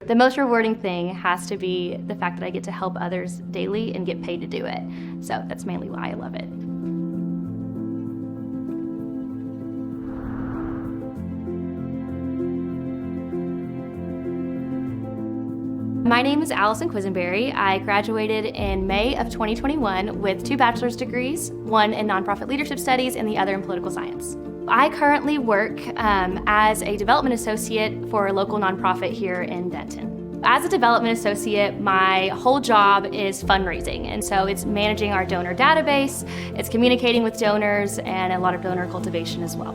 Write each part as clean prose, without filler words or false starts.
The most rewarding thing has to be the fact that I get to help others daily and get paid to do it. So that's mainly why I love it. My name is Allison Quisenberry. I graduated in May of 2021 with 2 bachelor's degrees, one in nonprofit leadership studies and the other in political science. I currently work as a development associate for a local nonprofit here in Denton. As a development associate, my whole job is fundraising, and so it's managing our donor database, it's communicating with donors, and a lot of donor cultivation as well.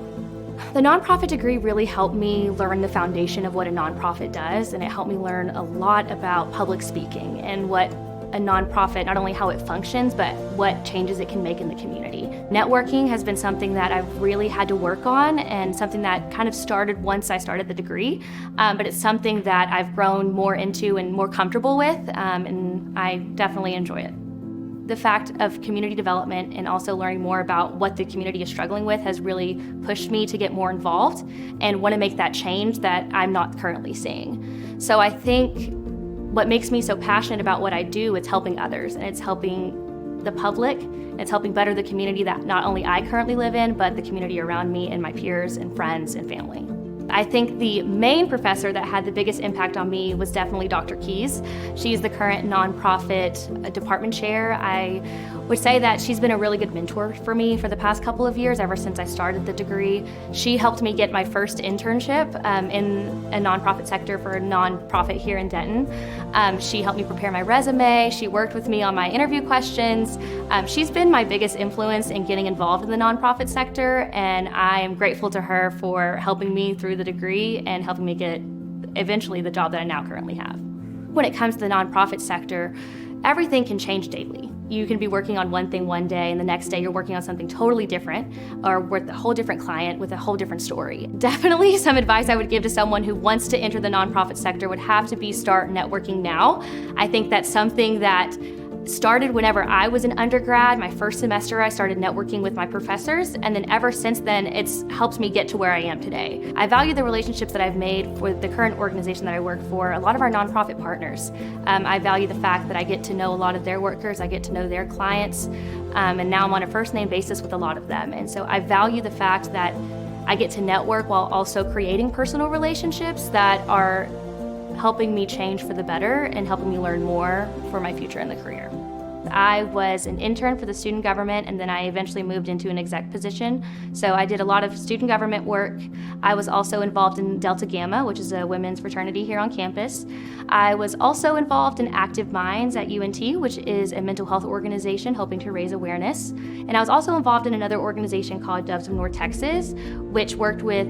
The nonprofit degree really helped me learn the foundation of what a nonprofit does, and it helped me learn a lot about public speaking and what a nonprofit, not only how it functions, but what changes it can make in the community. Networking has been something that I've really had to work on, and something that kind of started once I started the degree, but it's something that I've grown more into and more comfortable with, and I definitely enjoy it. The fact of community development and also learning more about what the community is struggling with has really pushed me to get more involved and want to make that change that I'm not currently seeing. So I think what makes me so passionate about what I do is helping others, and it's helping the public, it's helping better the community that not only I currently live in, but the community around me and my peers and friends and family. I think the main professor that had the biggest impact on me was definitely Dr. Keys. She's the current nonprofit department chair. I would say that she's been a really good mentor for me for the past couple of years, ever since I started the degree. She helped me get my first internship in a nonprofit sector for a nonprofit here in Denton. She helped me prepare my resume. She worked with me on my interview questions. She's been my biggest influence in getting involved in the nonprofit sector, and I am grateful to her for helping me through the degree and helping me get eventually the job that I now currently have. When it comes to the nonprofit sector, everything can change daily. You can be working on one thing one day, and the next day you're working on something totally different, or with a whole different client with a whole different story. Definitely some advice I would give to someone who wants to enter the nonprofit sector would have to be start networking now. I think that's something that started whenever I was an undergrad. My first semester, I started networking with my professors, and then ever since then, it's helped me get to where I am today. I value the relationships that I've made with the current organization that I work for, a lot of our nonprofit partners. I value the fact that I get to know a lot of their workers, I get to know their clients, and now I'm on a first name basis with a lot of them. And so I value the fact that I get to network while also creating personal relationships that are helping me change for the better and helping me learn more for my future in the career. I was an intern for the student government, and then I eventually moved into an exec position. So I did a lot of student government work. I was also involved in Delta Gamma, which is a women's fraternity here on campus. I was also involved in Active Minds at UNT, which is a mental health organization helping to raise awareness. And I was also involved in another organization called Doves of North Texas, which worked with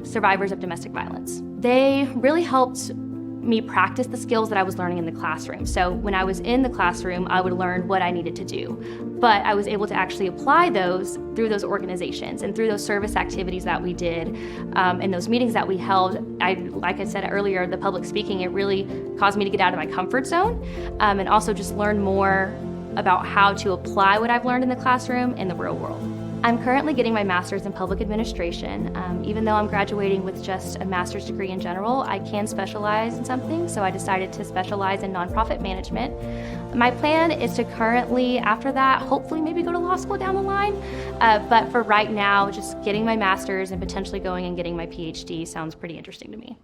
survivors of domestic violence. They really helped me practice the skills that I was learning in the classroom. So when I was in the classroom, I would learn what I needed to do. But I was able to actually apply those through those organizations and through those service activities that we did and those meetings that we held. Like I said earlier, the public speaking, it really caused me to get out of my comfort zone and also just learn more about how to apply what I've learned in the classroom in the real world. I'm currently getting my master's in public administration. Even though I'm graduating with just a master's degree in general, I can specialize in something, so I decided to specialize in nonprofit management. My plan is to currently, after that, hopefully maybe go to law school down the line, but for right now, just getting my master's and potentially going and getting my PhD sounds pretty interesting to me.